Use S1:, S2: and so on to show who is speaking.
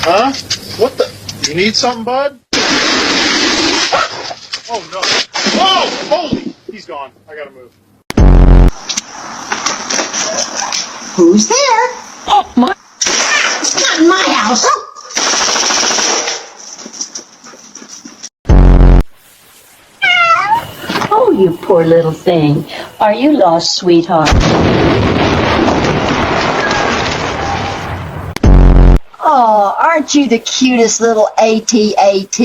S1: Huh? What the? You need something, bud? Oh, no. Oh! Holy! He's gone. I gotta move.
S2: Who's there?
S3: Oh, my.
S2: It's not in my house.
S3: Oh, you poor little thing. Are you lost, sweetheart?
S2: Oh, aren't you the cutest little AT-AT?